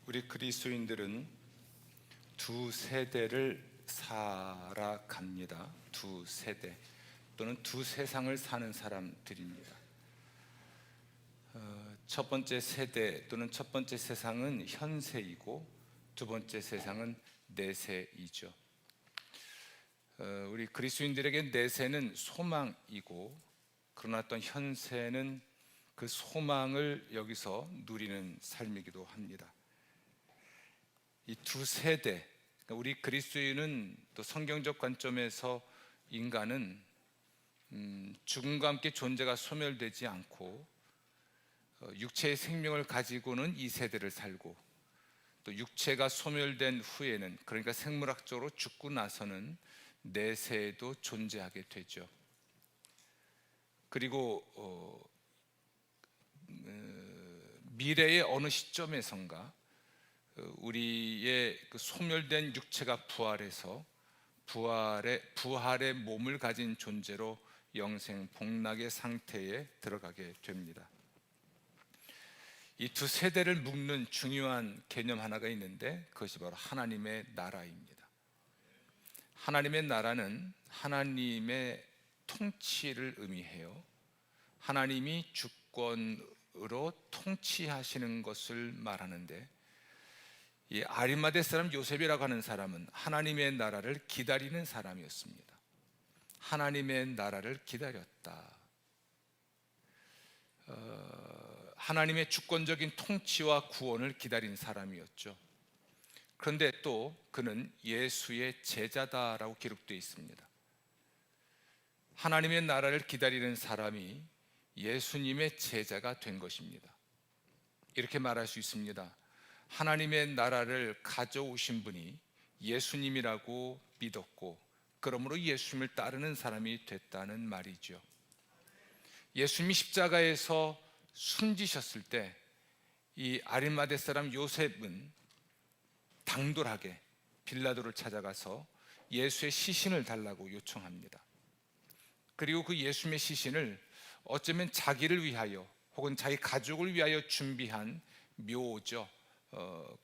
우리 그리스도인들은 두 세대를 살아갑니다. 두 세대 또는 두 세상을 사는 사람들입니다. 첫 번째 세대 또는 첫 번째 세상은 현세이고 두 번째 세상은 내세이죠. 우리 그리스도인들에게 내세는 소망이고, 그러나 또 현세는 그 소망을 여기서 누리는 삶이기도 합니다. 이 두 세대, 우리 그리스도인은 또 성경적 관점에서 인간은 죽음과 함께 존재가 소멸되지 않고 육체의 생명을 가지고는 이 세대를 살고, 또 육체가 소멸된 후에는, 그러니까 생물학적으로 죽고 나서는 내세에도 존재하게 되죠. 그리고 미래의 어느 시점에선가 우리의 그 소멸된 육체가 부활해서 부활의 몸을 가진 존재로 영생 복락의 상태에 들어가게 됩니다. 이 두 세대를 묶는 중요한 개념 하나가 있는데, 그것이 바로 하나님의 나라입니다. 하나님의 나라는 하나님의 통치를 의미해요. 하나님이 주권으로 통치하시는 것을 말하는데, 이 아리마대 사람 요셉이라고 하는 사람은 하나님의 나라를 기다리는 사람이었습니다. 하나님의 나라를 기다렸다. 하나님의 주권적인 통치와 구원을 기다린 사람이었죠. 그런데 또 그는 예수의 제자다라고 기록되어 있습니다. 하나님의 나라를 기다리는 사람이 예수님의 제자가 된 것입니다. 이렇게 말할 수 있습니다. 하나님의 나라를 가져오신 분이 예수님이라고 믿었고, 그러므로 예수님을 따르는 사람이 됐다는 말이죠. 예수님이 십자가에서 숨지셨을 때 이 아리마대 사람 요셉은 당돌하게 빌라도를 찾아가서 예수의 시신을 달라고 요청합니다. 그리고 그 예수님의 시신을 어쩌면 자기를 위하여 혹은 자기 가족을 위하여 준비한 묘죠.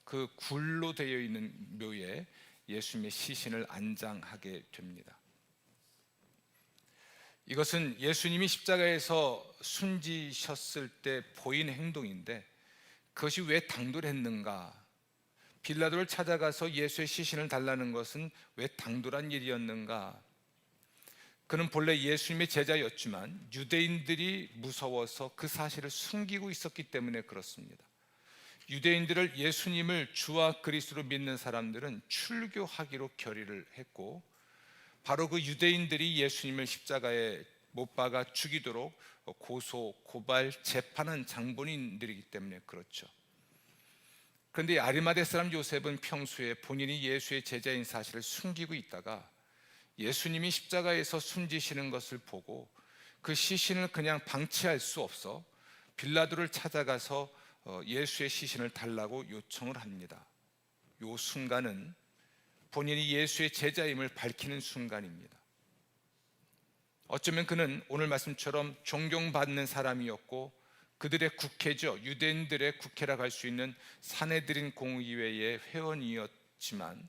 그 굴로 되어 있는 묘에 예수님의 시신을 안장하게 됩니다. 이것은 예수님이 십자가에서 숨지셨을 때 보인 행동인데, 그것이 왜 당돌했는가? 빌라도를 찾아가서 예수의 시신을 달라는 것은 왜 당돌한 일이었는가? 그는 본래 예수님의 제자였지만 유대인들이 무서워서 그 사실을 숨기고 있었기 때문에 그렇습니다. 유대인들을, 예수님을 주와 그리스도로 믿는 사람들은 출교하기로 결의를 했고, 바로 그 유대인들이 예수님을 십자가에 못 박아 죽이도록 고소, 고발, 재판한 장본인들이기 때문에 그렇죠. 그런데 아리마대 사람 요셉은 평소에 본인이 예수의 제자인 사실을 숨기고 있다가 예수님이 십자가에서 숨지시는 것을 보고 그 시신을 그냥 방치할 수 없어 빌라도를 찾아가서 예수의 시신을 달라고 요청을 합니다. 이 순간은 본인이 예수의 제자임을 밝히는 순간입니다. 어쩌면 그는 오늘 말씀처럼 존경받는 사람이었고, 그들의 국회죠, 유대인들의 국회라고 할 수 있는 산헤드린 공의회의 회원이었지만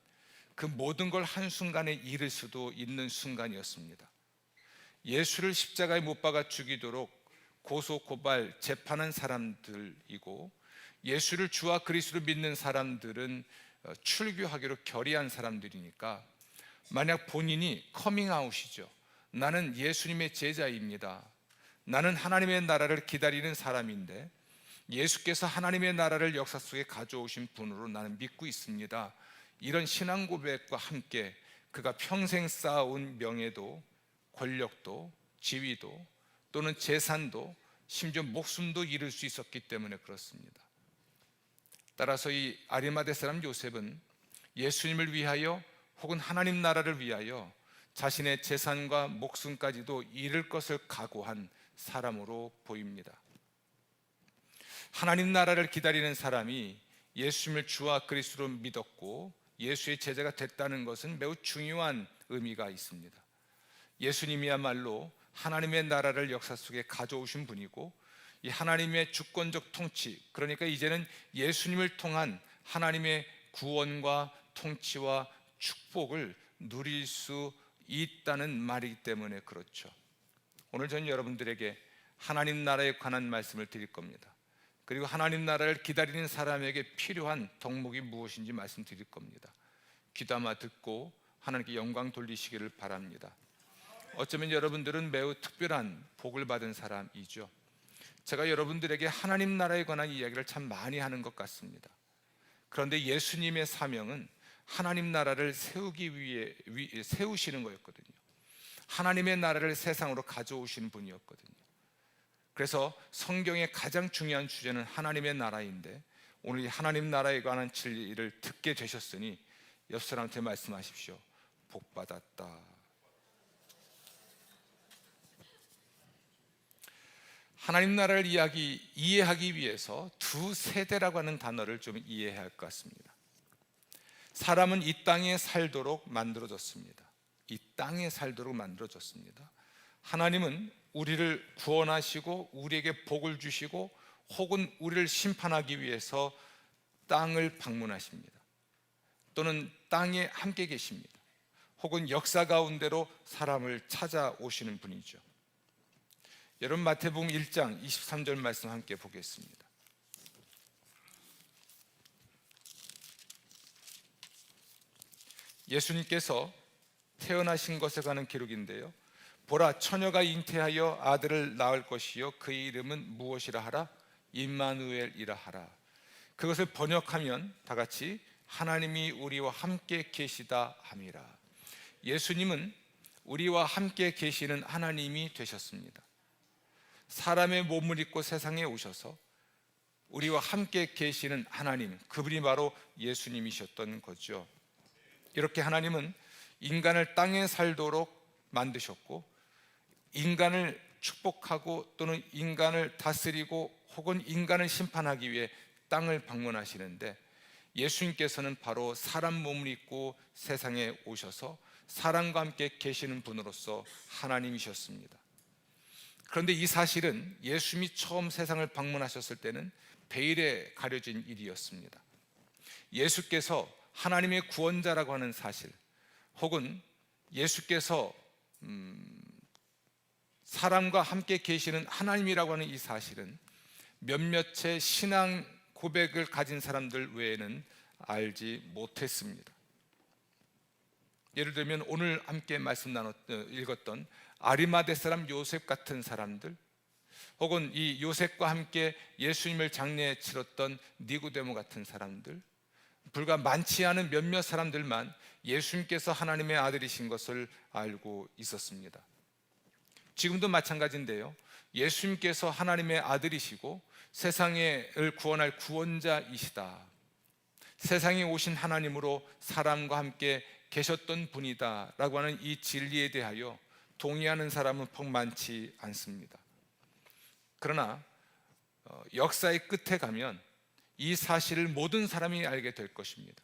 그 모든 걸 한순간에 잃을 수도 있는 순간이었습니다. 예수를 십자가에 못 박아 죽이도록 고소, 고발, 재판한 사람들이고, 예수를 주와 그리스도로 믿는 사람들은 출교하기로 결의한 사람들이니까, 만약 본인이 커밍아웃이죠. 나는 예수님의 제자입니다. 나는 하나님의 나라를 기다리는 사람인데 예수께서 하나님의 나라를 역사 속에 가져오신 분으로 나는 믿고 있습니다. 이런 신앙 고백과 함께 그가 평생 쌓아온 명예도, 권력도, 지위도, 또는 재산도, 심지어 목숨도 잃을 수 있었기 때문에 그렇습니다. 따라서 이 아리마대 사람 요셉은 예수님을 위하여 혹은 하나님 나라를 위하여 자신의 재산과 목숨까지도 잃을 것을 각오한 사람으로 보입니다. 하나님 나라를 기다리는 사람이 예수님을 주와 그리스도로 믿었고 예수의 제자가 됐다는 것은 매우 중요한 의미가 있습니다. 예수님이야말로 하나님의 나라를 역사 속에 가져오신 분이고, 이 하나님의 주권적 통치, 그러니까 이제는 예수님을 통한 하나님의 구원과 통치와 축복을 누릴 수 있다는 말이기 때문에 그렇죠. 오늘 저는 여러분들에게 하나님 나라에 관한 말씀을 드릴 겁니다. 그리고 하나님 나라를 기다리는 사람에게 필요한 덕목이 무엇인지 말씀드릴 겁니다. 귀담아 듣고 하나님께 영광 돌리시기를 바랍니다. 어쩌면 여러분들은 매우 특별한 복을 받은 사람이죠. 제가 여러분들에게 하나님 나라에 관한 이야기를 참 많이 하는 것 같습니다. 그런데 예수님의 사명은 하나님 나라를 세우기 위해 세우시는 거였거든요. 하나님의 나라를 세상으로 가져오시는 분이었거든요. 그래서 성경의 가장 중요한 주제는 하나님의 나라인데, 오늘 이 하나님 나라에 관한 진리를 듣게 되셨으니 옆 사람한테 말씀하십시오. 복 받았다. 하나님 나라를 이해하기 위해서 두 세대라고 하는 단어를 좀 이해해야 할 것 같습니다. 사람은 이 땅에 살도록 만들어졌습니다. 이 땅에 살도록 만들어졌습니다. 하나님은 우리를 구원하시고 우리에게 복을 주시고 혹은 우리를 심판하기 위해서 땅을 방문하십니다. 또는 땅에 함께 계십니다. 혹은 역사 가운데로 사람을 찾아오시는 분이죠. 여러분, 마태복음 1장 23절 말씀 함께 보겠습니다. 예수님께서 태어나신 것에 관한 기록인데요. 보라, 처녀가 잉태하여 아들을 낳을 것이요 그의 이름은 무엇이라 하라? 임마누엘이라 하라. 그것을 번역하면 다 같이 하나님이 우리와 함께 계시다 함이라. 예수님은 우리와 함께 계시는 하나님이 되셨습니다. 사람의 몸을 입고 세상에 오셔서 우리와 함께 계시는 하나님, 그분이 바로 예수님이셨던 거죠. 이렇게 하나님은 인간을 땅에 살도록 만드셨고, 인간을 축복하고 또는 인간을 다스리고 혹은 인간을 심판하기 위해 땅을 방문하시는데, 예수님께서는 바로 사람 몸을 입고 세상에 오셔서 사람과 함께 계시는 분으로서 하나님이셨습니다. 그런데 이 사실은 예수님이 처음 세상을 방문하셨을 때는 베일에 가려진 일이었습니다. 예수께서 하나님의 구원자라고 하는 사실, 혹은 예수께서 사람과 함께 계시는 하나님이라고 하는 이 사실은 몇몇의 신앙 고백을 가진 사람들 외에는 알지 못했습니다. 예를 들면 오늘 함께 읽었던 아리마대 사람 요셉 같은 사람들, 혹은 이 요셉과 함께 예수님을 장례에 치렀던 니고데모 같은 사람들, 불과 많지 않은 몇몇 사람들만 예수님께서 하나님의 아들이신 것을 알고 있었습니다. 지금도 마찬가지인데요, 예수님께서 하나님의 아들이시고 세상을 구원할 구원자이시다, 세상에 오신 하나님으로 사람과 함께 계셨던 분이다 라고 하는 이 진리에 대하여 동의하는 사람은 퍽 많지 않습니다. 그러나 역사의 끝에 가면 이 사실을 모든 사람이 알게 될 것입니다.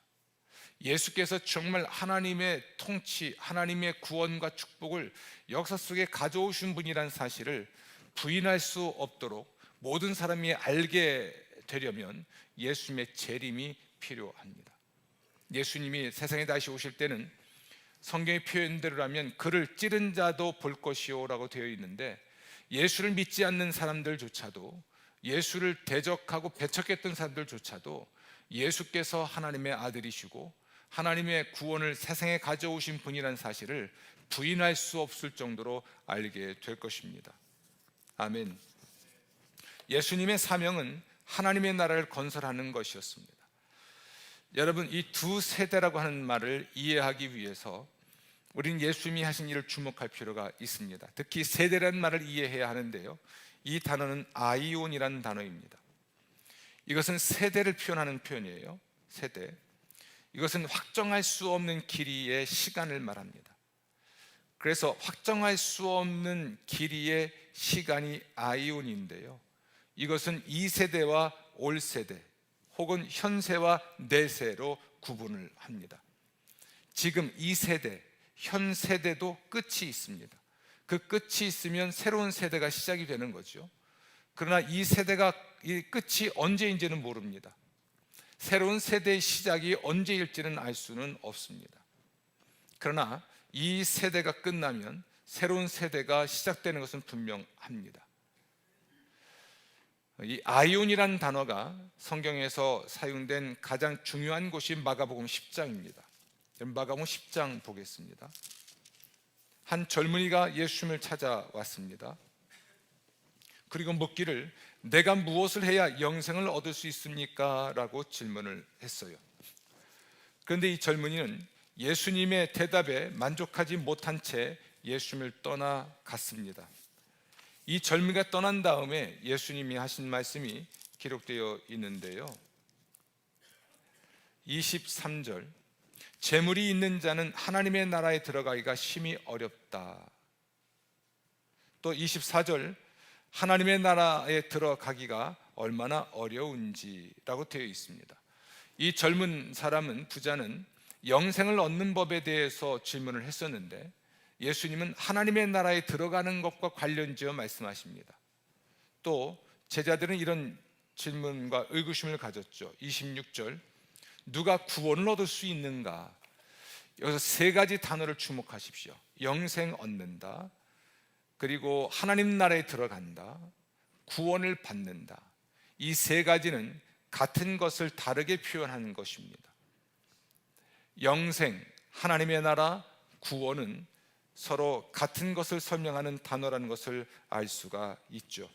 예수께서 정말 하나님의 통치, 하나님의 구원과 축복을 역사 속에 가져오신 분이라는 사실을 부인할 수 없도록 모든 사람이 알게 되려면 예수님의 재림이 필요합니다. 예수님이 세상에 다시 오실 때는 성경의 표현대로라면 그를 찌른 자도 볼 것이요 라고 되어 있는데, 예수를 믿지 않는 사람들조차도, 예수를 대적하고 배척했던 사람들조차도 예수께서 하나님의 아들이시고 하나님의 구원을 세상에 가져오신 분이라는 사실을 부인할 수 없을 정도로 알게 될 것입니다. 아멘. 예수님의 사명은 하나님의 나라를 건설하는 것이었습니다. 여러분, 이 두 세대라고 하는 말을 이해하기 위해서 우리는 예수님이 하신 일을 주목할 필요가 있습니다. 특히 세대라는 말을 이해해야 하는데요, 이 단어는 아이온이라는 단어입니다. 이것은 세대를 표현하는 표현이에요. 세대. 이것은 확정할 수 없는 길이의 시간을 말합니다. 그래서 확정할 수 없는 길이의 시간이 아이온인데요, 이것은 2세대와 올 세대 혹은 현세와 내세로 구분을 합니다. 지금 2세대, 현 세대도 끝이 있습니다. 그 끝이 있으면 새로운 세대가 시작이 되는 거죠. 그러나 이 세대가 이 끝이 언제인지는 모릅니다. 새로운 세대의 시작이 언제일지는 알 수는 없습니다. 그러나 이 세대가 끝나면 새로운 세대가 시작되는 것은 분명합니다. 이 아이온이라는 단어가 성경에서 사용된 가장 중요한 곳이 마가복음 10장입니다. 마가복음 10장 보겠습니다. 한 젊은이가 예수님을 찾아왔습니다. 그리고 묻기를 내가 무엇을 해야 영생을 얻을 수 있습니까? 라고 질문을 했어요. 그런데 이 젊은이는 예수님의 대답에 만족하지 못한 채 예수님을 떠나갔습니다. 이 젊은이가 떠난 다음에 예수님이 하신 말씀이 기록되어 있는데요, 23절, 재물이 있는 자는 하나님의 나라에 들어가기가 심히 어렵다. 또 24절, 하나님의 나라에 들어가기가 얼마나 어려운지라고 되어 있습니다. 이 젊은 사람은, 부자는 영생을 얻는 법에 대해서 질문을 했었는데 예수님은 하나님의 나라에 들어가는 것과 관련지어 말씀하십니다. 또 제자들은 이런 질문과 의구심을 가졌죠. 26절, 누가 구원을 얻을 수 있는가? 여기서 세 가지 단어를 주목하십시오. 영생 얻는다, 그리고 하나님 나라에 들어간다, 구원을 받는다. 이 세 가지는 같은 것을 다르게 표현하는 것입니다. 영생, 하나님의 나라, 구원은 서로 같은 것을 설명하는 단어라는 것을 알 수가 있죠.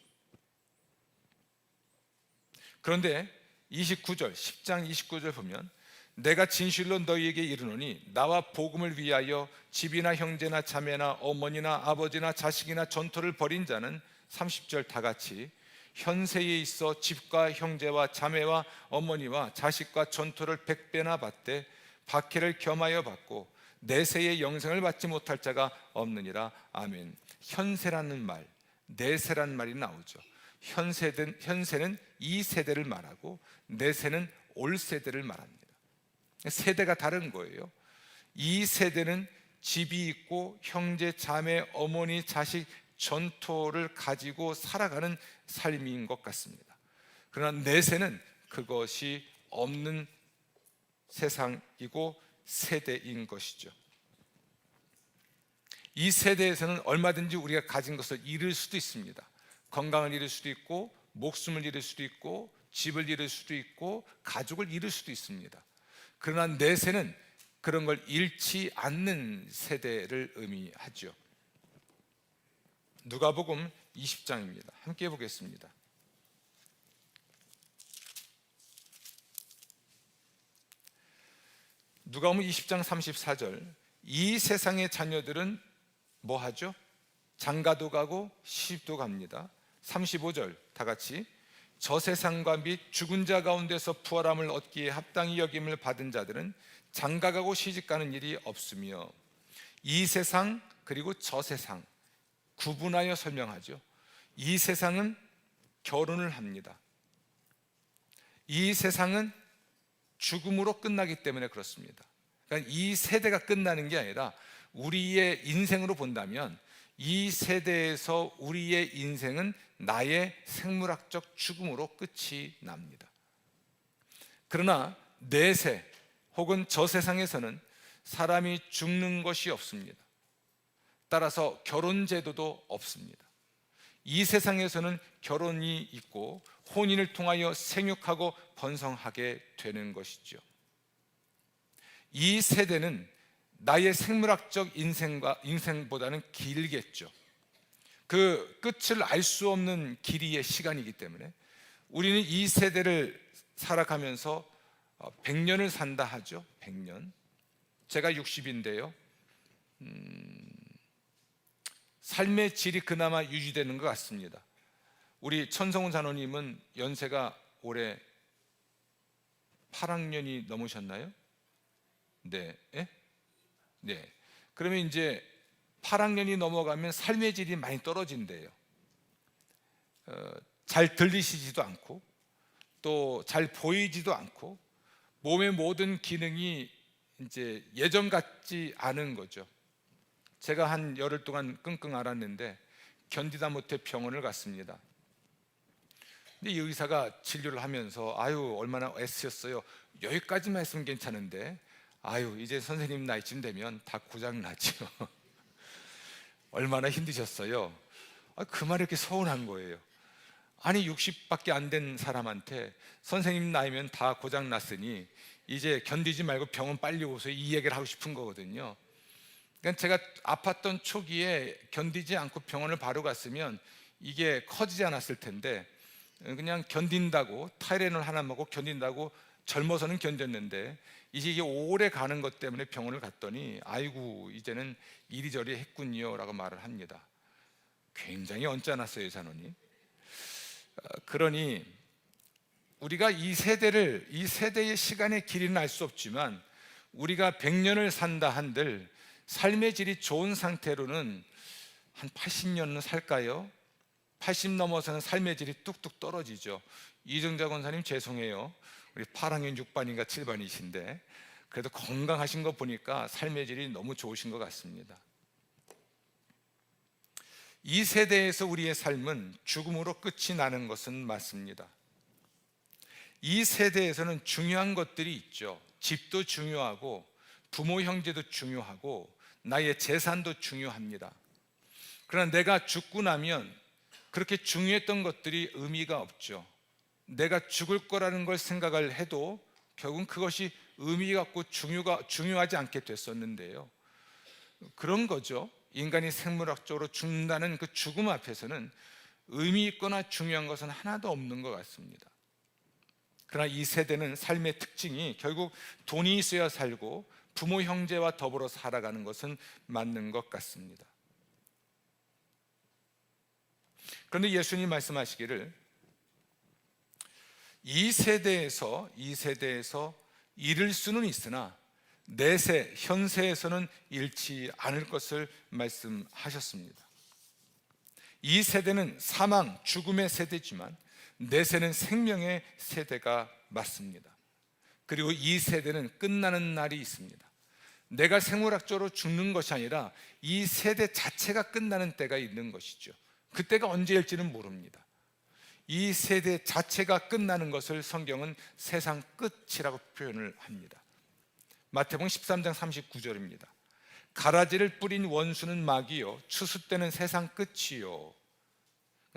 그런데 29절, 10장 29절 보면 내가 진실로 너희에게 이르노니 나와 복음을 위하여 집이나 형제나 자매나 어머니나 아버지나 자식이나 전토를 벌인 자는 30절 다 같이 현세에 있어 집과 형제와 자매와 어머니와 자식과 전토를 100배나 받되 박해를 겸하여 받고 내세의 영생을 받지 못할 자가 없느니라. 아멘. 현세라는 말, 내세라는 말이 나오죠. 현세는 이 세대를 말하고 내세는 올 세대를 말합니다. 세대가 다른 거예요. 이 세대는 집이 있고 형제, 자매, 어머니, 자식, 전토를 가지고 살아가는 삶인 것 같습니다. 그러나 내세는 그것이 없는 세상이고 세대인 것이죠. 이 세대에서는 얼마든지 우리가 가진 것을 잃을 수도 있습니다. 건강을 잃을 수도 있고, 목숨을 잃을 수도 있고, 집을 잃을 수도 있고, 가족을 잃을 수도 있습니다. 그러나 내세는 그런 걸 잃지 않는 세대를 의미하죠. 누가복음 20장입니다. 함께 보겠습니다. 누가복음 20장 34절, 이 세상의 자녀들은 뭐 하죠? 장가도 가고 시집도 갑니다. 35절 다 같이 저 세상과 및 죽은 자 가운데서 부활함을 얻기에 합당히 여김을 받은 자들은 장가가고 시집가는 일이 없으며, 이 세상 그리고 저 세상 구분하여 설명하죠. 이 세상은 결혼을 합니다. 이 세상은 죽음으로 끝나기 때문에 그렇습니다. 그러니까 이 세대가 끝나는 게 아니라 우리의 인생으로 본다면 이 세대에서 우리의 인생은 나의 생물학적 죽음으로 끝이 납니다. 그러나 내세 혹은 저 세상에서는 사람이 죽는 것이 없습니다. 따라서 결혼 제도도 없습니다. 이 세상에서는 결혼이 있고 혼인을 통하여 생육하고 번성하게 되는 것이죠. 이 세대는 나의 생물학적 인생보다는 길겠죠. 그 끝을 알 수 없는 길이의 시간이기 때문에 우리는 이 세대를 살아가면서 100년을 산다 하죠. 100년. 제가 60인데요. 삶의 질이 그나마 유지되는 것 같습니다. 우리 천성훈 장로님은 연세가 올해 8학년이 넘으셨나요? 네. 예? 네. 그러면 이제 8학년이 넘어가면 삶의 질이 많이 떨어진대요. 잘 들리시지도 않고 또 잘 보이지도 않고 몸의 모든 기능이 이제 예전 같지 않은 거죠. 제가 한 열흘 동안 끙끙 앓았는데 견디다 못해 병원을 갔습니다. 근데 이 의사가 진료를 하면서 아유 얼마나 애쓰셨어요. 여기까지만 했으면 괜찮은데 아유 이제 선생님 나이쯤 되면 다 고장 나죠. 얼마나 힘드셨어요. 그 말이 이렇게 서운한 거예요. 아니 60밖에 안 된 사람한테 선생님 나이면 다 고장 났으니 이제 견디지 말고 병원 빨리 오세요, 이 얘기를 하고 싶은 거거든요. 그러니까 제가 아팠던 초기에 견디지 않고 병원을 바로 갔으면 이게 커지지 않았을 텐데 그냥 견딘다고 타이레놀 하나 먹고 견딘다고 젊어서는 견뎠는데 이게 오래 가는 것 때문에 병원을 갔더니 아이고 이제는 이리저리 했군요 라고 말을 합니다. 굉장히 언짢았어요 의사노니. 그러니 우리가 이 세대의 시간의 길이는 알 수 없지만 우리가 100년을 산다 한들 삶의 질이 좋은 상태로는 한 80년은 살까요? 80 넘어서는 삶의 질이 뚝뚝 떨어지죠. 이정자 권사님 죄송해요. 우리 8학년 6반인가 7반이신데 그래도 건강하신 거 보니까 삶의 질이 너무 좋으신 것 같습니다. 이 세대에서 우리의 삶은 죽음으로 끝이 나는 것은 맞습니다. 이 세대에서는 중요한 것들이 있죠. 집도 중요하고 부모 형제도 중요하고 나의 재산도 중요합니다. 그러나 내가 죽고 나면 그렇게 중요했던 것들이 의미가 없죠. 내가 죽을 거라는 걸 생각을 해도 결국은 그것이 의미가 없고 중요하지 않게 됐었는데요. 그런 거죠. 인간이 생물학적으로 죽는다는 그 죽음 앞에서는 의미 있거나 중요한 것은 하나도 없는 것 같습니다. 그러나 이 세대는 삶의 특징이 결국 돈이 있어야 살고 부모 형제와 더불어 살아가는 것은 맞는 것 같습니다. 그런데 예수님 말씀하시기를 이 세대에서 잃을 수는 있으나 내세 현세에서는 잃지 않을 것을 말씀하셨습니다. 이 세대는 사망, 죽음의 세대지만 내세는 생명의 세대가 맞습니다. 그리고 이 세대는 끝나는 날이 있습니다. 내가 생물학적으로 죽는 것이 아니라 이 세대 자체가 끝나는 때가 있는 것이죠. 그때가 언제일지는 모릅니다. 이 세대 자체가 끝나는 것을 성경은 세상 끝이라고 표현을 합니다. 마태복음 13장 39절입니다. 가라지를 뿌린 원수는 마귀요 추수 때는 세상 끝이요.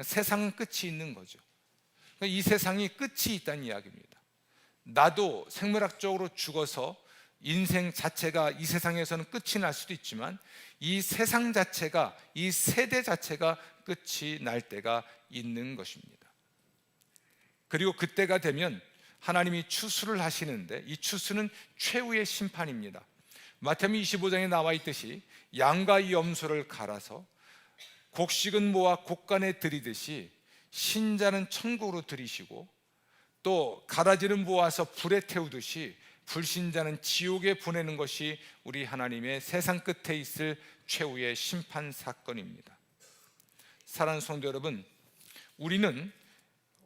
세상은 끝이 있는 거죠. 이 세상이 끝이 있다는 이야기입니다. 나도 생물학적으로 죽어서 인생 자체가 이 세상에서는 끝이 날 수도 있지만 이 세상 자체가, 이 세대 자체가 끝이 날 때가 있는 것입니다. 그리고 그때가 되면 하나님이 추수를 하시는데 이 추수는 최후의 심판입니다. 마태복음 25장에 나와 있듯이 양과 염소를 갈아서 곡식은 모아 곡간에 들이듯이 신자는 천국으로 들이시고 또 가라지는 모아서 불에 태우듯이 불신자는 지옥에 보내는 것이 우리 하나님의 세상 끝에 있을 최후의 심판 사건입니다. 사랑하는 성도 여러분, 우리는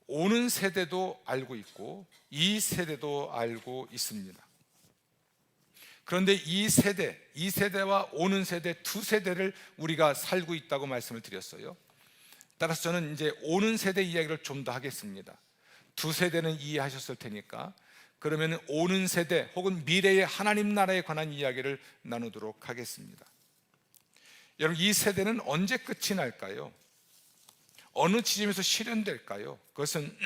오는 세대도 알고 있고 이 세대도 알고 있습니다. 그런데 이 세대와 오는 세대 두 세대를 우리가 살고 있다고 말씀을 드렸어요. 따라서 저는 이제 오는 세대 이야기를 좀 더 하겠습니다. 두 세대는 이해하셨을 테니까 그러면 오는 세대 혹은 미래의 하나님 나라에 관한 이야기를 나누도록 하겠습니다. 여러분, 이 세대는 언제 끝이 날까요? 어느 지점에서 실현될까요? 그것은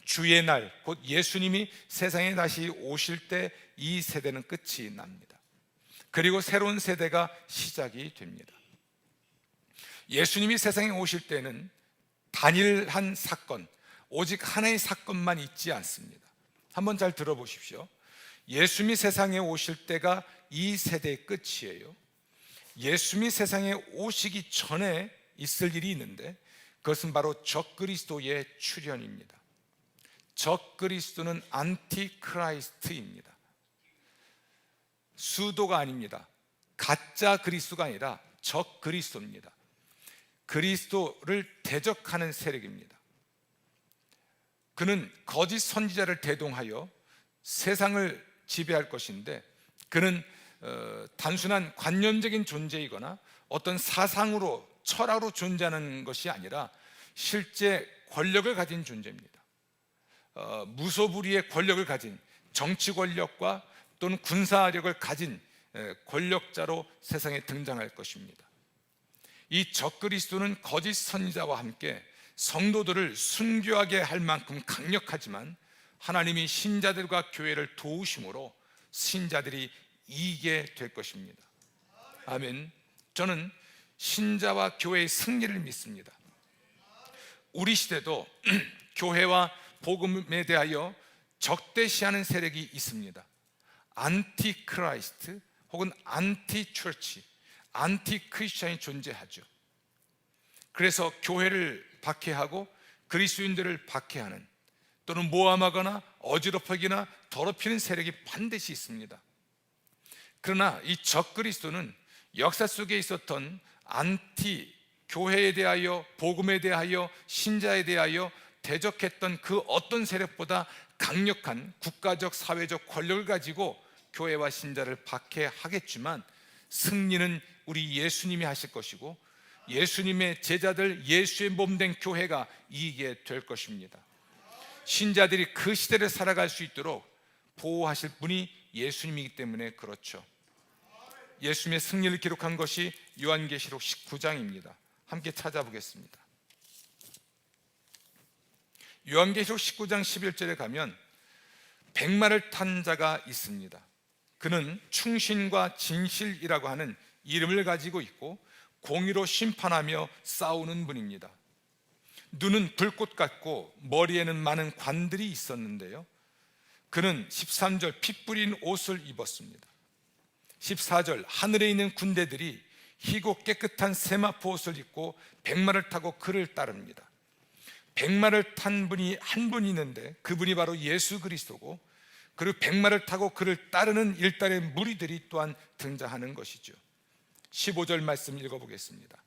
주의 날, 곧 예수님이 세상에 다시 오실 때 이 세대는 끝이 납니다. 그리고 새로운 세대가 시작이 됩니다. 예수님이 세상에 오실 때는 단일한 사건, 오직 하나의 사건만 있지 않습니다. 한번 잘 들어보십시오. 예수님이 세상에 오실 때가 이 세대의 끝이에요. 예수님이 세상에 오시기 전에 있을 일이 있는데 그것은 바로 적그리스도의 출현입니다. 적그리스도는 안티크라이스트입니다. 수도가 아닙니다. 가짜 그리스도가 아니라 적그리스도입니다. 그리스도를 대적하는 세력입니다. 그는 거짓 선지자를 대동하여 세상을 지배할 것인데 그는 단순한 관념적인 존재이거나 어떤 사상으로 철학으로 존재하는 것이 아니라 실제 권력을 가진 존재입니다. 무소불위의 권력을 가진 정치 권력과 또는 군사력을 가진 권력자로 세상에 등장할 것입니다. 이 적그리스도는 거짓 선지자와 함께 성도들을 순교하게 할 만큼 강력하지만 하나님이 신자들과 교회를 도우심으로 신자들이 이기게 될 것입니다. 아멘. 저는 신자와 교회의 승리를 믿습니다. 우리 시대도 교회와 복음에 대하여 적대시하는 세력이 있습니다. 안티 크라이스트 혹은 안티 처치, 안티 크리스천이 존재하죠. 그래서 교회를 박해하고 그리스도인들을 박해하는 또는 모함하거나 어지럽히거나 더럽히는 세력이 반드시 있습니다. 그러나 이 적그리스도는 역사 속에 있었던 안티 교회에 대하여 복음에 대하여 신자에 대하여 대적했던 그 어떤 세력보다 강력한 국가적 사회적 권력을 가지고 교회와 신자를 박해하겠지만 승리는 우리 예수님이 하실 것이고 예수님의 제자들 예수의 몸된 교회가 이기게 될 것입니다. 신자들이 그 시대를 살아갈 수 있도록 보호하실 분이 예수님이기 때문에 그렇죠. 예수님의 승리를 기록한 것이 요한계시록 19장입니다. 함께 찾아보겠습니다. 요한계시록 19장 11절에 가면 백마를 탄 자가 있습니다. 그는 충신과 진실이라고 하는 이름을 가지고 있고 공의로 심판하며 싸우는 분입니다. 눈은 불꽃 같고 머리에는 많은 관들이 있었는데요, 그는 13절 피 뿌린 옷을 입었습니다. 14절 하늘에 있는 군대들이 희고 깨끗한 세마포 옷을 입고 백마를 타고 그를 따릅니다. 백마를 탄 분이 한 분 있는데 그분이 바로 예수 그리스도고, 그리고 백마를 타고 그를 따르는 일단의 무리들이 또한 등장하는 것이죠. 15절 말씀 읽어보겠습니다.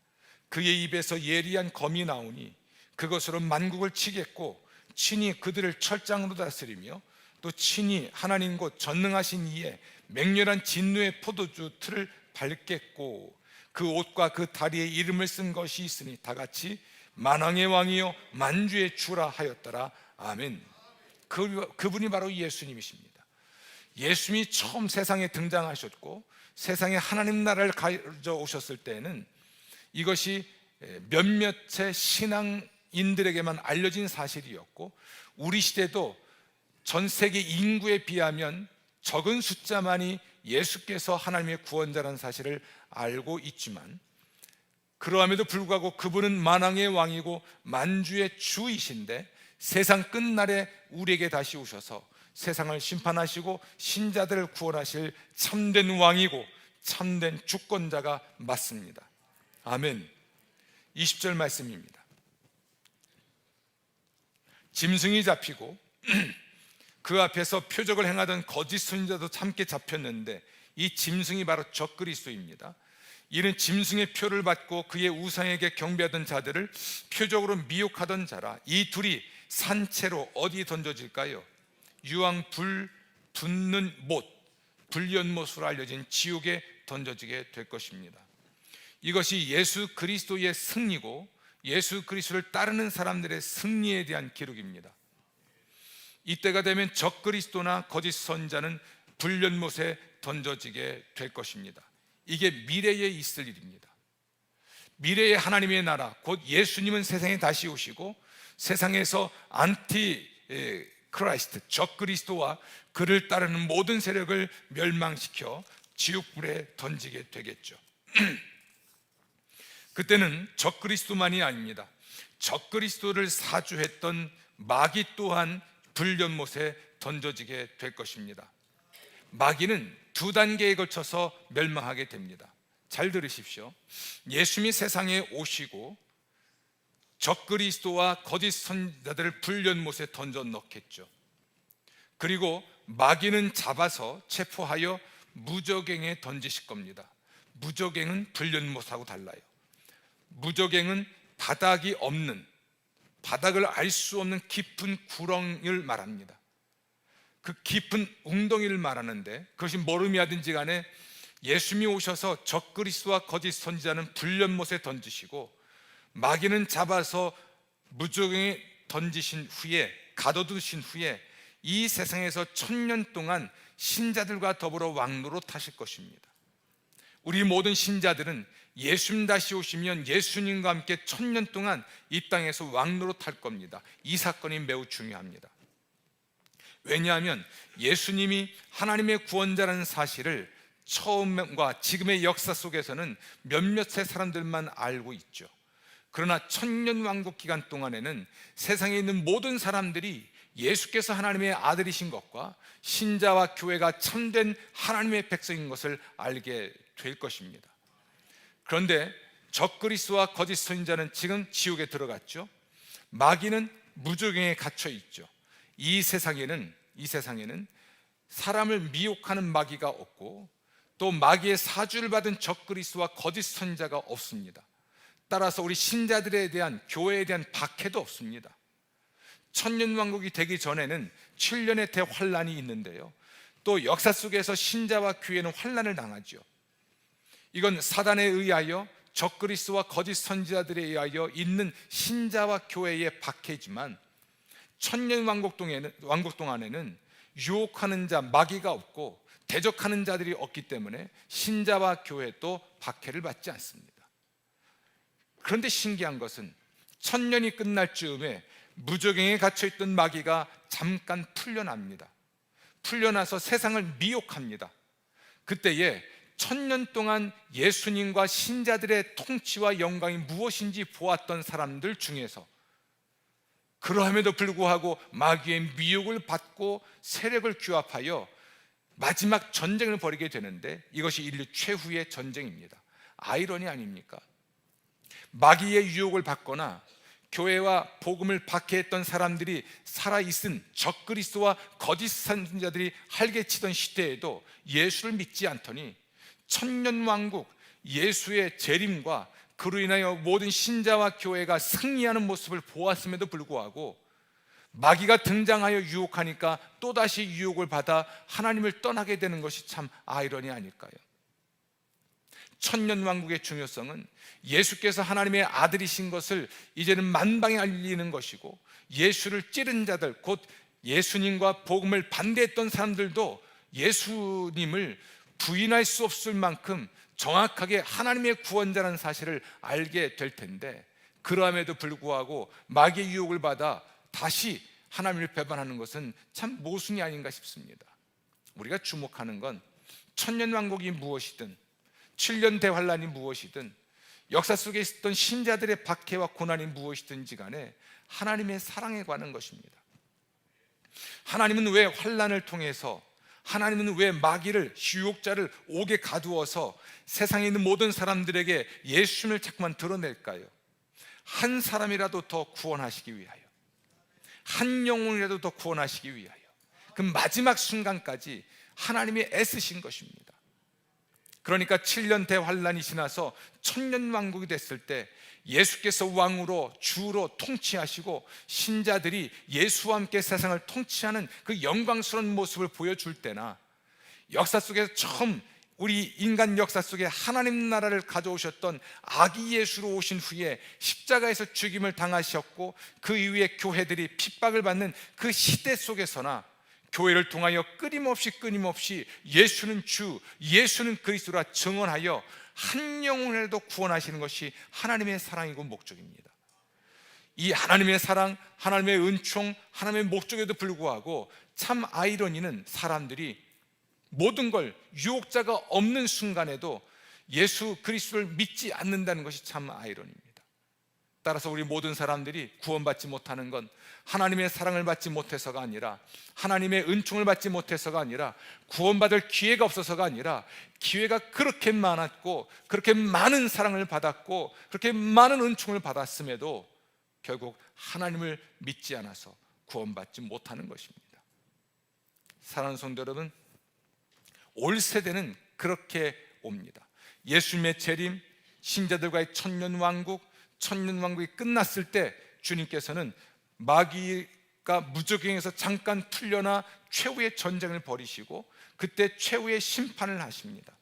그의 입에서 예리한 검이 나오니 그것으로 만국을 치겠고 친히 그들을 철장으로 다스리며 또 친히 하나님 곧 전능하신 이에 맹렬한 진노의 포도주 틀을 밟겠고 그 옷과 그 다리에 이름을 쓴 것이 있으니 다같이 만왕의 왕이요 만주의 주라 하였더라. 아멘. 그분이 바로 예수님이십니다. 예수님이 처음 세상에 등장하셨고 세상에 하나님 나라를 가져오셨을 때는 이것이 몇몇의 신앙인들에게만 알려진 사실이었고, 우리 시대도 전 세계 인구에 비하면 적은 숫자만이 예수께서 하나님의 구원자라는 사실을 알고 있지만, 그러함에도 불구하고 그분은 만왕의 왕이고 만주의 주이신데 세상 끝날에 우리에게 다시 오셔서 세상을 심판하시고 신자들을 구원하실 참된 왕이고 참된 주권자가 맞습니다. 아멘. 20절 말씀입니다. 짐승이 잡히고 그 앞에서 표적을 행하던 거짓 선지자도 함께 잡혔는데 이 짐승이 바로 적그리스도입니다. 이는 짐승의 표를 받고 그의 우상에게 경배하던 자들을 표적으로 미혹하던 자라. 이 둘이 산채로 어디 던져질까요? 유황 불 붙는 못, 불연못으로 알려진 지옥에 던져지게 될 것입니다. 이것이 예수 그리스도의 승리고 예수 그리스도를 따르는 사람들의 승리에 대한 기록입니다. 이때가 되면 적그리스도나 거짓 선자는 불연못에 던져지게 될 것입니다. 이게 미래에 있을 일입니다. 미래의 하나님의 나라 곧 예수님은 세상에 다시 오시고 세상에서 안티 크라이스트 적그리스도와 그를 따르는 모든 세력을 멸망시켜 지옥불에 던지게 되겠죠. 그때는 적그리스도만이 아닙니다. 적그리스도를 사주했던 마귀 또한 불연못에 던져지게 될 것입니다. 마귀는 두 단계에 걸쳐서 멸망하게 됩니다. 잘 들으십시오. 예수님이 세상에 오시고 적그리스도와 거짓 선지자들을 불연못에 던져 넣겠죠. 그리고 마귀는 잡아서 체포하여 무저갱에 던지실 겁니다. 무저갱은 불연못하고 달라요. 무저갱은 바닥이 없는, 바닥을 알 수 없는 깊은 구렁을 말합니다. 그 깊은 웅덩이를 말하는데 그것이 뭐름이하든지 간에 예수님이 오셔서 적그리스도와 거짓 선지자는 불연못에 던지시고 마귀는 잡아서 무저갱에 던지신 후에 가둬두신 후에 이 세상에서 1000년 동안 신자들과 더불어 왕노릇하실 것입니다. 우리 모든 신자들은 예수님 다시 오시면 예수님과 함께 1000년 동안 이 땅에서 왕노릇할 겁니다. 이 사건이 매우 중요합니다. 왜냐하면 예수님이 하나님의 구원자라는 사실을 처음과 지금의 역사 속에서는 몇몇의 사람들만 알고 있죠. 그러나 1000년 왕국 기간 동안에는 세상에 있는 모든 사람들이 예수께서 하나님의 아들이신 것과 신자와 교회가 참된 하나님의 백성인 것을 알게 될 것입니다. 그런데 적그리스도와 거짓 선지자는 지금 지옥에 들어갔죠. 마귀는 무저갱에 갇혀 있죠. 이 세상에는 사람을 미혹하는 마귀가 없고 또 마귀의 사주를 받은 적그리스도와 거짓 선지자가 없습니다. 따라서 우리 신자들에 대한, 교회에 대한 박해도 없습니다. 천년왕국이 되기 전에는 7년의 대환란이 있는데요, 또 역사 속에서 신자와 교회는 환란을 당하죠. 이건 사단에 의하여, 적그리스도와 거짓 선지자들에 의하여 있는 신자와 교회의 박해지만, 천년왕국 동안에는 유혹하는 자, 마귀가 없고 대적하는 자들이 없기 때문에 신자와 교회도 박해를 받지 않습니다. 그런데 신기한 것은 1000년이 끝날 즈음에 무저갱에 갇혀있던 마귀가 잠깐 풀려납니다. 풀려나서 세상을 미혹합니다. 그때에 1000년 동안 예수님과 신자들의 통치와 영광이 무엇인지 보았던 사람들 중에서, 그러함에도 불구하고 마귀의 미혹을 받고 세력을 규합하여 마지막 전쟁을 벌이게 되는데, 이것이 인류 최후의 전쟁입니다. 아이러니 아닙니까? 마귀의 유혹을 받거나 교회와 복음을 박해했던 사람들이 살아있은 적그리스도와 거짓 선지자들이 활개치던 시대에도 예수를 믿지 않더니 1000년왕국 예수의 재림과 그로 인하여 모든 신자와 교회가 승리하는 모습을 보았음에도 불구하고 마귀가 등장하여 유혹하니까 또다시 유혹을 받아 하나님을 떠나게 되는 것이 참 아이러니 아닐까요? 천년왕국의 중요성은 예수께서 하나님의 아들이신 것을 이제는 만방에 알리는 것이고, 예수를 찌른 자들, 곧 예수님과 복음을 반대했던 사람들도 예수님을 부인할 수 없을 만큼 정확하게 하나님의 구원자라는 사실을 알게 될 텐데, 그러함에도 불구하고 마귀의 유혹을 받아 다시 하나님을 배반하는 것은 참 모순이 아닌가 싶습니다. 우리가 주목하는 건 천년왕국이 무엇이든 7년 대환란이 무엇이든 역사 속에 있었던 신자들의 박해와 고난이 무엇이든지 간에 하나님의 사랑에 관한 것입니다. 하나님은 왜 환란을 통해서, 하나님은 왜 마귀를, 유혹자를 옥에 가두어서 세상에 있는 모든 사람들에게 예수님을 자꾸만 드러낼까요? 한 사람이라도 더 구원하시기 위하여, 한 영혼이라도 더 구원하시기 위하여, 그 마지막 순간까지 하나님이 애쓰신 것입니다. 그러니까 7년 대환란이 지나서 천년왕국이 됐을 때 예수께서 왕으로, 주로 통치하시고 신자들이 예수와 함께 세상을 통치하는 그 영광스러운 모습을 보여줄 때나, 역사 속에서 처음 우리 인간 역사 속에 하나님 나라를 가져오셨던 아기 예수로 오신 후에 십자가에서 죽임을 당하셨고 그 이후에 교회들이 핍박을 받는 그 시대 속에서나 교회를 통하여 끊임없이 예수는 주, 예수는 그리스도라 증언하여 한 영혼이라도 구원하시는 것이 하나님의 사랑이고 목적입니다. 이 하나님의 사랑, 하나님의 은총, 하나님의 목적에도 불구하고 참 아이러니는 사람들이 모든 걸, 유혹자가 없는 순간에도 예수 그리스도를 믿지 않는다는 것이 참 아이러니입니다. 따라서 우리 모든 사람들이 구원받지 못하는 건 하나님의 사랑을 받지 못해서가 아니라, 하나님의 은총을 받지 못해서가 아니라, 구원받을 기회가 없어서가 아니라, 기회가 그렇게 많았고 그렇게 많은 사랑을 받았고 그렇게 많은 은총을 받았음에도 결국 하나님을 믿지 않아서 구원받지 못하는 것입니다. 사랑하는 성도 여러분, 올 세대는 그렇게 옵니다. 예수님의 재림, 신자들과의 천년왕국이 끝났을 때 주님께서는 마귀가 무저갱에서 잠깐 풀려나 최후의 전쟁을 벌이시고 그때 최후의 심판을 하십니다.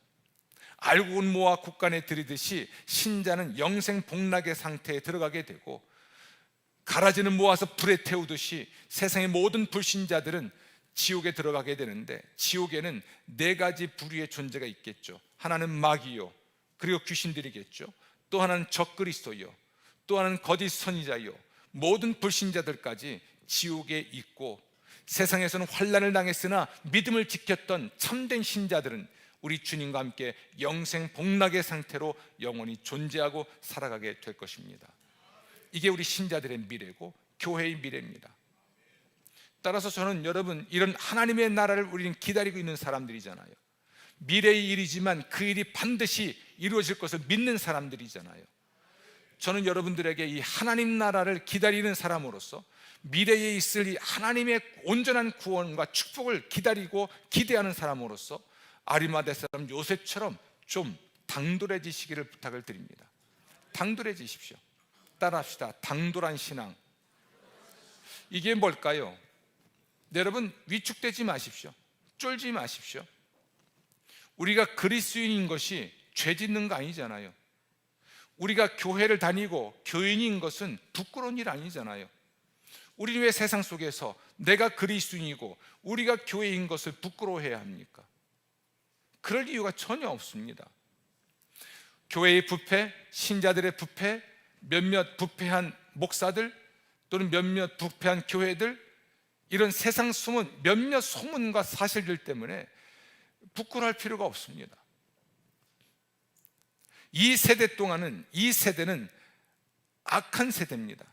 알곡은 모아 국간에 들이듯이 신자는 영생 복락의 상태에 들어가게 되고, 가라지는 모아서 불에 태우듯이 세상의 모든 불신자들은 지옥에 들어가게 되는데, 지옥에는 네 가지 부류의 존재가 있겠죠. 하나는 마귀요, 그리고 귀신들이겠죠. 또 하나는 적그리스도요, 또 하나는 거짓 선지자요. 모든 불신자들까지 지옥에 있고, 세상에서는 환난을 당했으나 믿음을 지켰던 참된 신자들은 우리 주님과 함께 영생 복락의 상태로 영원히 존재하고 살아가게 될 것입니다. 이게 우리 신자들의 미래고 교회의 미래입니다. 따라서 저는 여러분, 이런 하나님의 나라를 우리는 기다리고 있는 사람들이잖아요. 미래의 일이지만 그 일이 반드시 이루어질 것을 믿는 사람들이잖아요. 저는 여러분들에게 이 하나님 나라를 기다리는 사람으로서 미래에 있을 이 하나님의 온전한 구원과 축복을 기다리고 기대하는 사람으로서 아리마대 사람 요셉처럼 좀 당돌해지시기를 부탁을 드립니다. 당돌해지십시오. 따라합시다. 당돌한 신앙. 이게 뭘까요? 여러분, 위축되지 마십시오. 쫄지 마십시오. 우리가 그리스도인인 것이 죄 짓는 거 아니잖아요. 우리가 교회를 다니고 교인인 것은 부끄러운 일 아니잖아요. 우리 왜 세상 속에서 내가 그리스도인이고 우리가 교회인 것을 부끄러워해야 합니까? 그럴 이유가 전혀 없습니다. 교회의 부패, 신자들의 부패, 몇몇 부패한 목사들 또는 몇몇 부패한 교회들, 이런 세상 소문, 몇몇 소문과 사실들 때문에 부끄러워할 필요가 없습니다. 이 세대는 악한 세대입니다.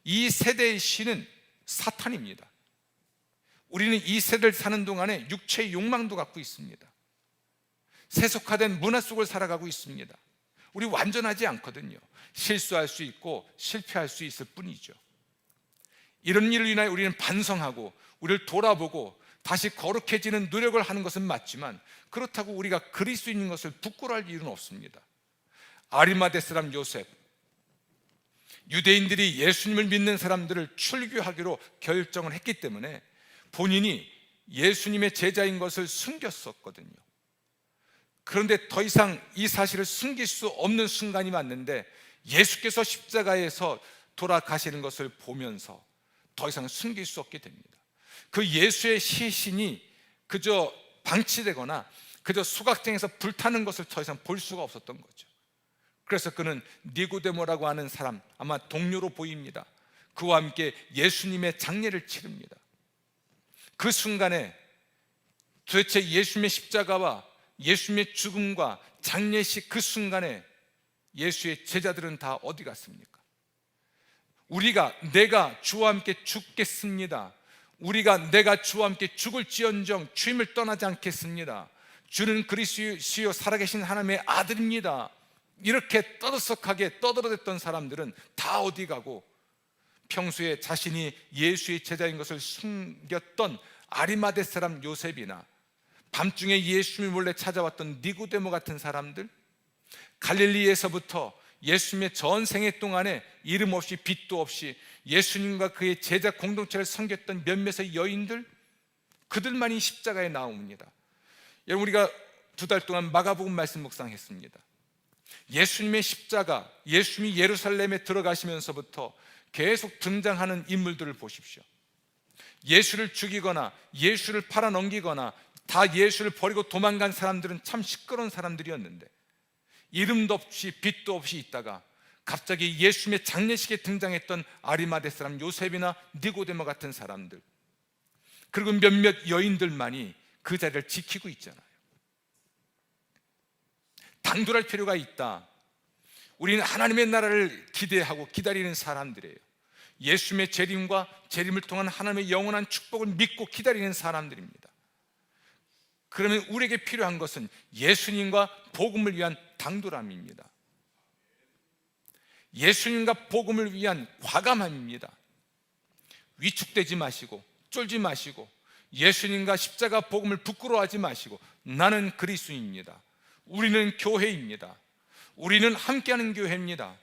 이 세대의 신은 사탄입니다. 우리는 이 세대를 사는 동안에 육체의 욕망도 갖고 있습니다. 세속화된 문화 속을 살아가고 있습니다. 우리 완전하지 않거든요. 실수할 수 있고 실패할 수 있을 뿐이죠. 이런 일을 인하여 우리는 반성하고 우리를 돌아보고 다시 거룩해지는 노력을 하는 것은 맞지만, 그렇다고 우리가 그리스도인인 것을 부끄러워할 이유는 없습니다. 아리마대 사람 요셉, 유대인들이 예수님을 믿는 사람들을 출교하기로 결정을 했기 때문에 본인이 예수님의 제자인 것을 숨겼었거든요. 그런데 더 이상 이 사실을 숨길 수 없는 순간이 왔는데, 예수께서 십자가에서 돌아가시는 것을 보면서 더 이상 숨길 수 없게 됩니다. 그 예수의 시신이 그저 방치되거나 그저 수각쟁에서 불타는 것을 더 이상 볼 수가 없었던 거죠. 그래서 그는 니고데모라고 하는 사람, 아마 동료로 보입니다. 그와 함께 예수님의 장례를 치릅니다. 그 순간에 도대체 예수님의 십자가와 예수님의 죽음과 장례식 그 순간에 예수의 제자들은 다 어디 갔습니까? 내가 주와 함께 죽겠습니다. 내가 주와 함께 죽을지언정 주임을 떠나지 않겠습니다. 주는 그리스도시요 살아계신 하나님의 아들입니다. 이렇게 떠들썩하게 떠들어댔던 사람들은 다 어디 가고, 평소에 자신이 예수의 제자인 것을 숨겼던 아리마대 사람 요셉이나 밤중에 예수님을 몰래 찾아왔던 니고데모 같은 사람들, 갈릴리에서부터 예수님의 전생애 동안에 이름 없이 빚도 없이 예수님과 그의 제자 공동체를 섬겼던 몇몇의 여인들, 그들만이 십자가에 나옵니다. 여러분, 우리가 2달 동안 마가복음 말씀 묵상했습니다. 예수님의 십자가, 예수님이 예루살렘에 들어가시면서부터 계속 등장하는 인물들을 보십시오. 예수를 죽이거나 예수를 팔아넘기거나 다 예수를 버리고 도망간 사람들은 참 시끄러운 사람들이었는데, 이름도 없이 빚도 없이 있다가 갑자기 예수님의 장례식에 등장했던 아리마대 사람 요셉이나 니고데모 같은 사람들, 그리고 몇몇 여인들만이 그 자리를 지키고 있잖아요. 당돌할 필요가 있다. 우리는 하나님의 나라를 기대하고 기다리는 사람들이에요. 예수님의 재림과 재림을 통한 하나님의 영원한 축복을 믿고 기다리는 사람들입니다. 그러면 우리에게 필요한 것은 예수님과 복음을 위한 당돌함입니다. 예수님과 복음을 위한 과감함입니다. 위축되지 마시고 쫄지 마시고 예수님과 십자가 복음을 부끄러워하지 마시고, 나는 그리스도인입니다. 우리는 교회입니다. 우리는 함께하는 교회입니다.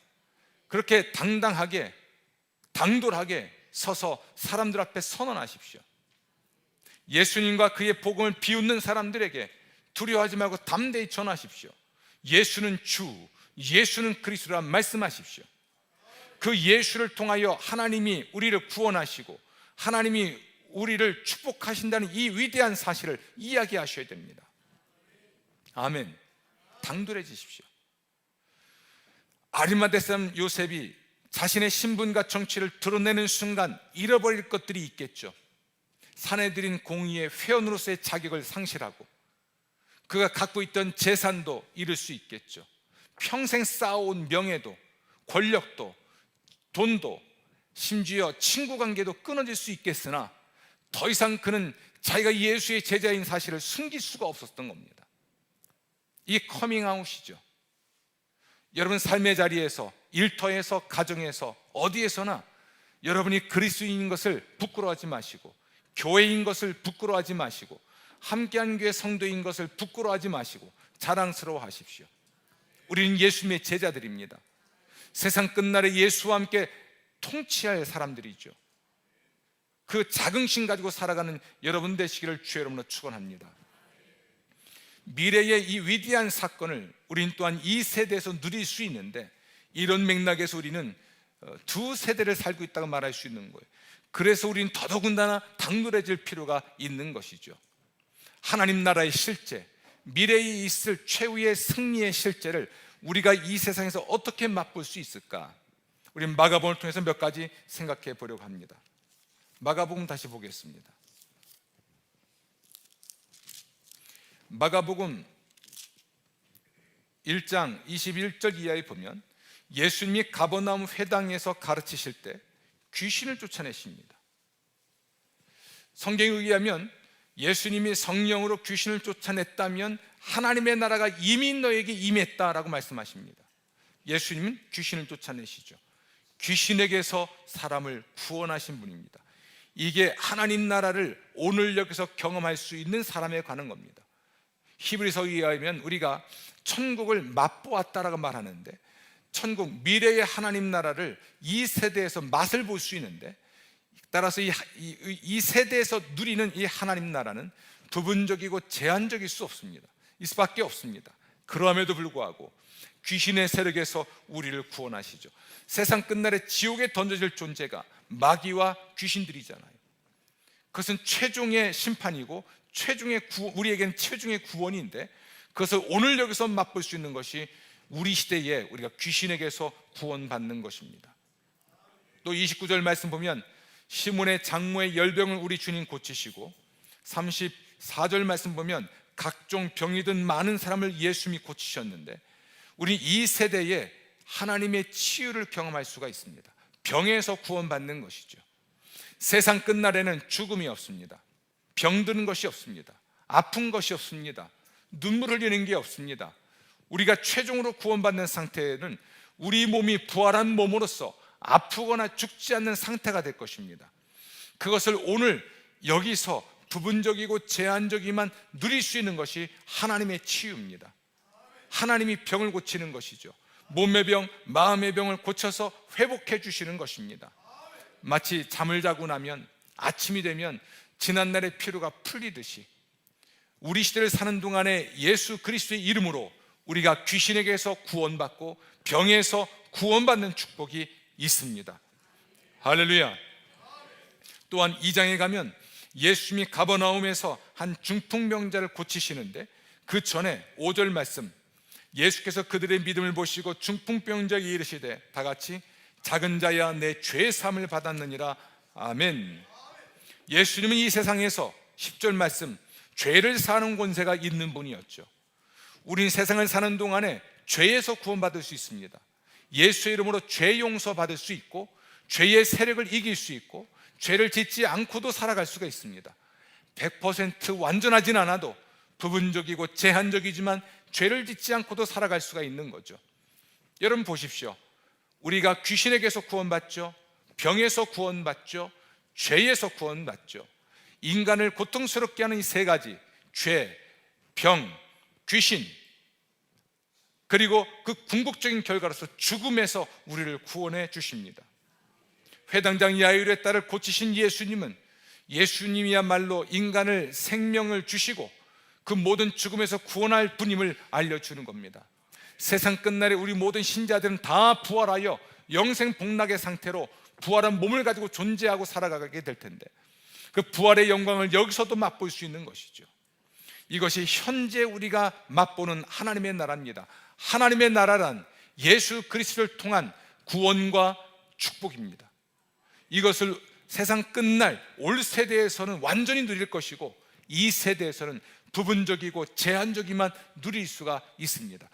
그렇게 당당하게 당돌하게 서서 사람들 앞에 선언하십시오. 예수님과 그의 복음을 비웃는 사람들에게 두려워하지 말고 담대히 전하십시오. 예수는 주, 예수는 그리스도라 말씀하십시오. 그 예수를 통하여 하나님이 우리를 구원하시고 하나님이 우리를 축복하신다는 이 위대한 사실을 이야기하셔야 됩니다. 아멘. 당돌해지십시오. 아리마대 사람 요셉이 자신의 신분과 정체를 드러내는 순간 잃어버릴 것들이 있겠죠. 사내들인 공의의 회원으로서의 자격을 상실하고 그가 갖고 있던 재산도 잃을 수 있겠죠. 평생 쌓아온 명예도, 권력도, 돈도, 심지어 친구 관계도 끊어질 수 있겠으나 더 이상 그는 자기가 예수의 제자인 사실을 숨길 수가 없었던 겁니다. 이게 커밍아웃이죠. 여러분 삶의 자리에서, 일터에서, 가정에서, 어디에서나 여러분이 그리스도인인 것을 부끄러워하지 마시고, 교회인 것을 부끄러워하지 마시고, 함께한 교회 성도인 것을 부끄러워하지 마시고 자랑스러워하십시오. 우리는 예수님의 제자들입니다. 세상 끝날에 예수와 함께 통치할 사람들이죠. 그 자긍심 가지고 살아가는 여러분 되시기를 주의 이름으로 축원합니다. 미래의 이 위대한 사건을 우리는 또한 이 세대에서 누릴 수 있는데, 이런 맥락에서 우리는 두 세대를 살고 있다고 말할 수 있는 거예요. 그래서 우리는 더더군다나 당돌해질 필요가 있는 것이죠. 하나님 나라의 실제, 미래에 있을 최후의 승리의 실제를 우리가 이 세상에서 어떻게 맛볼 수 있을까? 우리는 마가복음을 통해서 몇 가지 생각해 보려고 합니다. 마가복음 다시 보겠습니다. 마가복음 1장 21절 이하에 보면 예수님이 가버나움 회당에서 가르치실 때 귀신을 쫓아내십니다. 성경에 의하면 예수님이 성령으로 귀신을 쫓아냈다면 하나님의 나라가 이미 너에게 임했다라고 말씀하십니다. 예수님은 귀신을 쫓아내시죠. 귀신에게서 사람을 구원하신 분입니다. 이게 하나님 나라를 오늘 여기서 경험할 수 있는 사람에 관한 겁니다. 히브리서에 의하면 우리가 천국을 맛보았다라고 말하는데, 천국, 미래의 하나님 나라를 이 세대에서 맛을 볼 수 있는데, 따라서 이 세대에서 누리는 이 하나님 나라는 부분적이고 제한적일 수 없습니다. 이 수밖에 없습니다. 그럼에도 불구하고 귀신의 세력에서 우리를 구원하시죠. 세상 끝날에 지옥에 던져질 존재가 마귀와 귀신들이잖아요. 그것은 최종의 심판이고 우리에게는 최종의 구원인데, 그것을 오늘 여기서 맛볼 수 있는 것이 우리 시대에 우리가 귀신에게서 구원받는 것입니다. 또 29절 말씀 보면 시몬의 장모의 열병을 우리 주님 고치시고, 34절 말씀 보면 각종 병이 든 많은 사람을 예수님이 고치셨는데, 우리 이 세대에 하나님의 치유를 경험할 수가 있습니다. 병에서 구원받는 것이죠. 세상 끝날에는 죽음이 없습니다. 병드는 것이 없습니다. 아픈 것이 없습니다. 눈물 흘리는 게 없습니다. 우리가 최종으로 구원받는 상태는 우리 몸이 부활한 몸으로서 아프거나 죽지 않는 상태가 될 것입니다. 그것을 오늘 여기서 부분적이고 제한적이만 누릴 수 있는 것이 하나님의 치유입니다. 하나님이 병을 고치는 것이죠. 몸의 병, 마음의 병을 고쳐서 회복해 주시는 것입니다. 마치 잠을 자고 나면 아침이 되면 지난날의 피로가 풀리듯이 우리 시대를 사는 동안에 예수 그리스도의 이름으로 우리가 귀신에게서 구원받고 병에서 구원받는 축복이 있습니다. 할렐루야. 또한 2장에 가면 예수님이 가버나움에서 한 중풍병자를 고치시는데, 그 전에 5절 말씀, 예수께서 그들의 믿음을 보시고 중풍병자에게 이르시되 다 같이 작은 자야 내 죄 사함을 받았느니라. 아멘. 예수님은 이 세상에서 10절 말씀, 죄를 사는 권세가 있는 분이었죠. 우린 세상을 사는 동안에 죄에서 구원받을 수 있습니다. 예수의 이름으로 죄 용서받을 수 있고, 죄의 세력을 이길 수 있고, 죄를 짓지 않고도 살아갈 수가 있습니다. 100% 완전하진 않아도 부분적이고 제한적이지만 죄를 짓지 않고도 살아갈 수가 있는 거죠. 여러분 보십시오. 우리가 귀신에게서 구원받죠. 병에서 구원받죠. 죄에서 구원받죠. 인간을 고통스럽게 하는 이 세 가지, 죄, 병, 귀신, 그리고 그 궁극적인 결과로서 죽음에서 우리를 구원해 주십니다. 회당장 야이로의 딸을 고치신 예수님은 예수님이야말로 인간을 생명을 주시고 그 모든 죽음에서 구원할 분임을 알려주는 겁니다. 세상 끝날에 우리 모든 신자들은 다 부활하여 영생 복락의 상태로 부활한 몸을 가지고 존재하고 살아가게 될 텐데, 그 부활의 영광을 여기서도 맛볼 수 있는 것이죠. 이것이 현재 우리가 맛보는 하나님의 나라입니다. 하나님의 나라란 예수 그리스도를 통한 구원과 축복입니다. 이것을 세상 끝날 올 세대에서는 완전히 누릴 것이고, 이 세대에서는 부분적이고 제한적이만 누릴 수가 있습니다.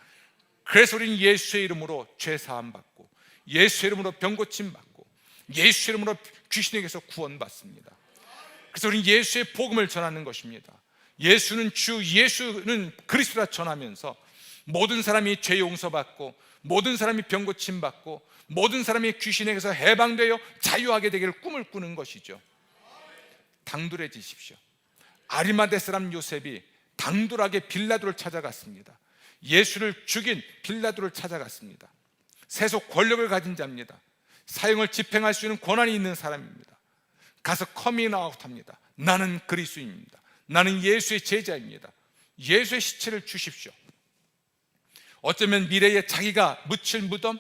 그래서 우리는 예수의 이름으로 죄 사함 받고, 예수의 이름으로 병 고침 받고, 예수의 이름으로 귀신에게서 구원받습니다. 그래서 우리는 예수의 복음을 전하는 것입니다. 예수는 주, 예수는 그리스도라 전하면서 모든 사람이 죄 용서받고, 모든 사람이 병 고침 받고, 모든 사람이 귀신에게서 해방되어 자유하게 되기를 꿈을 꾸는 것이죠. 당돌해지십시오. 아리마대 사람 요셉이 당돌하게 빌라도를 찾아갔습니다. 예수를 죽인 빌라도를 찾아갔습니다. 세속 권력을 가진 자입니다. 사형을 집행할 수 있는 권한이 있는 사람입니다. 가서 커밍아웃 합니다. 나는 그리스도입니다. 나는 예수의 제자입니다. 예수의 시체를 주십시오. 어쩌면 미래에 자기가 묻힐 무덤,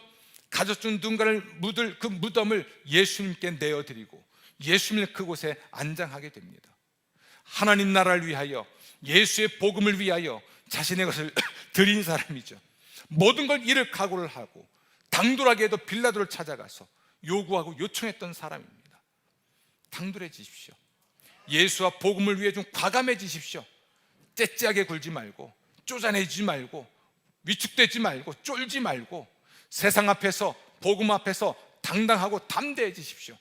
가족 중 누군가를 묻을 그 무덤을 예수님께 내어드리고 예수님을 그곳에 안장하게 됩니다. 하나님 나라를 위하여, 예수의 복음을 위하여 자신의 것을 드린 사람이죠. 모든 걸 잃을 각오를 하고 당돌하게도 빌라도를 찾아가서 요구하고 요청했던 사람입니다. 당돌해지십시오. 예수와 복음을 위해 좀 과감해지십시오. 째째하게 굴지 말고, 쪼잔해지지 말고, 위축되지 말고, 쫄지 말고, 세상 앞에서, 복음 앞에서 당당하고 담대해지십시오.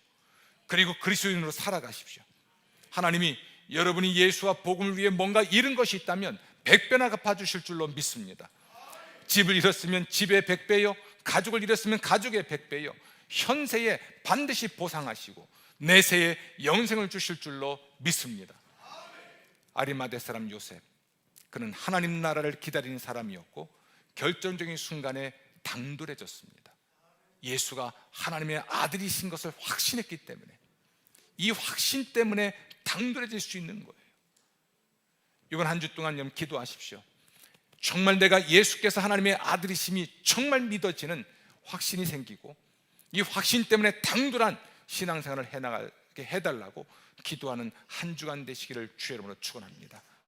그리고 그리스도인으로 살아가십시오. 하나님이 여러분이 예수와 복음을 위해 뭔가 잃은 것이 있다면 100배나 갚아주실 줄로 믿습니다. 집을 잃었으면 집의 100배요, 가족을 잃었으면 가족의 100배요, 현세에 반드시 보상하시고 내세에 영생을 주실 줄로 믿습니다. 아리마대 사람 요셉, 그는 하나님 나라를 기다리는 사람이었고 결정적인 순간에 당돌해졌습니다. 예수가 하나님의 아들이신 것을 확신했기 때문에, 이 확신 때문에 당돌해질 수 있는 거예요. 이번 한 주 동안 여러분 기도하십시오. 정말 내가 예수께서 하나님의 아들이심이 정말 믿어지는 확신이 생기고, 이 확신 때문에 당돌한 신앙생활을 해나가게 해달라고 기도하는 한 주간 되시기를 주의 이름으로 축원합니다.